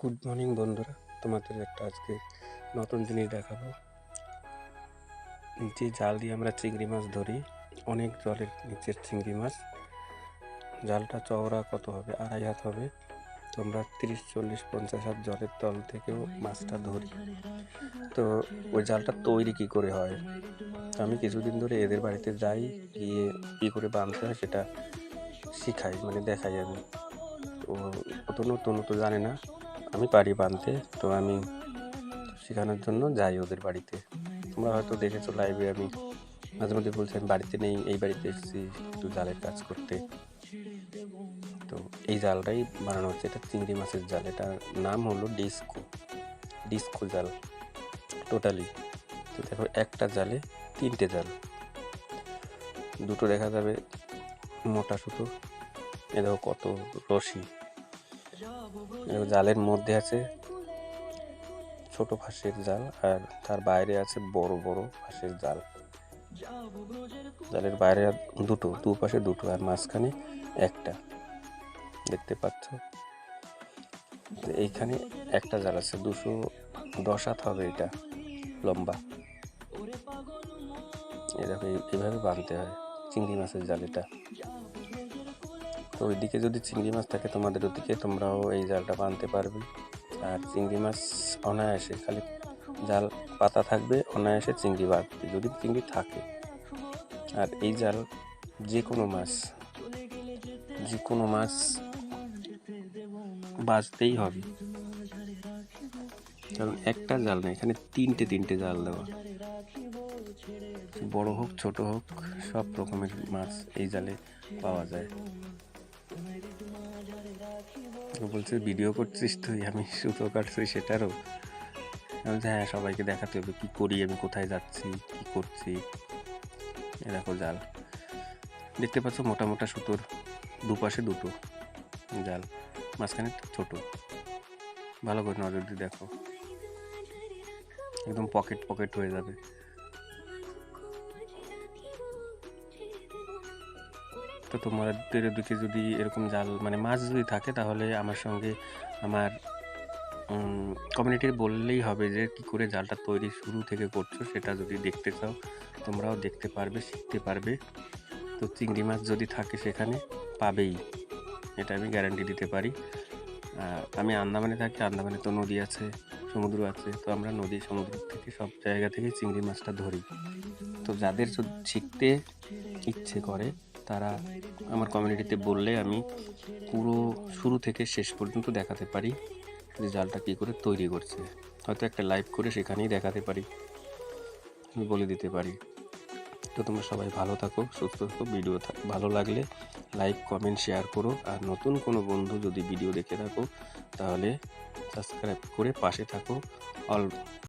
Good morning বন্ধুরা, তোমাদের একটা আজকে নতুন জিনিস দেখাবো। যে জাল দিয়ে আমরা চিংড়ি মাছ ধরি, অনেক জলের নিচের চিংড়ি মাছ। জালটা চওড়া কত হবে? 2.5 হাত হবে। তোমরা 30, 40, 50 হাত জলের তল থেকেও মাছটা ধরি। তো ওই জালটা তৈরি কি করে হয়? আমি কিছুদিন ধরে এদের বাড়িতে যাই, গিয়ে কী করে বাঁধতে হয় সেটা শিখাই, মানে দেখাই আমি। তো নতুন তো জানে না, আমি পারি বাঁধতে, তো আমি শেখানোর জন্য যাই ওদের বাড়িতে। তোমরা হয়তো দেখেছো লাইভে আমি মাঝে মধ্যে বলছি আমি বাড়িতে নেই, এই বাড়িতে এসেছি একটু জালের কাজ করতে। তো এই জালটাই বানানো হচ্ছে, এটা চিংড়ি মাছের জাল। এটার নাম হলো ডিস্কো জাল টোটালি। তো দেখো, একটা জালে 3টে জাল, দুটো দেখা যাবে মোটা সুতো। এ দেখো কত রশি। জালের মধ্যে আছে ছোট ফাঁসের জাল, আর তার বাইরে আছে বড় বড় ফাঁসের জাল। জালের বাইরে দুপাশে দুটো, আর মাঝখানে একটা, দেখতে পাচ্ছ। এইখানে একটা জাল আছে, 210 হাত হবে এটা লম্বা। এই দেখো, এইভাবে বাঁধতে হয় চিংড়ি মাছের জাল এটা। তো ওইদিকে যদি চিংড়ি মাছ থাকে তোমাদের ওদিকে, তোমরাও এই জালটা বাঁধতে পারবে। আর চিংড়ি মাছ অনায়াসে, খালি জাল পাতা থাকবে, অনায়াসে চিংড়ি বাঁধবে যদি চিংড়ি থাকে। আর এই জাল যে কোনো মাছ বাঁচতেই হবে, কারণ একটা জাল না, এখানে তিনটে জাল দেওয়া। বড় হোক ছোট হোক, সব রকমের মাছ এই জালে পাওয়া যায়। বলছে ভিডিও করছিস তুই? আমি সুতো কাটছি সেটারও। আমি হ্যাঁ, সবাইকে দেখাতে হবে কি করি আমি, কোথায় যাচ্ছি, কি করছি। এ দেখো জাল, দেখতে পাচ্ছ মোটা মোটা সুতোর, দুপাশে দুটো জাল, মাঝখানে ছোট। ভালো করে নজর দিয়ে দেখো, একদম পকেট হয়ে যাবে। তো তোমাদের দিকে যদি এরকম জাল মানে মাছ যদি থাকে, তাহলে আমার সঙ্গে আমার কমিউনিটির বললেই হবে যে কী করে জালটা তৈরি শুরু থেকে করছো। সেটা যদি দেখতে চাও তোমরাও দেখতে পারবে, শিখতে পারবে। তো চিংড়ি মাছ যদি থাকে সেখানে পাবেই, এটা আমি গ্যারান্টি দিতে পারি। আমি আন্দামানে থাকি, আন্দামানে তো নদী আছে, সমুদ্র আছে। তো আমরা নদী সমুদ্র থেকে সব জায়গা থেকে চিংড়ি মাছটা ধরি। তো যাদের শিখতে ইচ্ছে করে তারা আমার কমিউনিটিতে বললে আমি পুরো শুরু থেকে শেষ পর্যন্ত দেখাতে পারি যে জালটা কী করে তৈরি করছে। হয়তো একটা লাইভ করে সেখানেই দেখাতে পারি, বলে দিতে পারি। তো তোমরা সবাই ভালো থাকো, সুস্থ থাকো। ভিডিও ভালো লাগলে লাইক, কমেন্ট, শেয়ার করো। আর নতুন কোনো বন্ধু যদি ভিডিও দেখে থাকো তাহলে সাবস্ক্রাইব করে পাশে থাকো। অল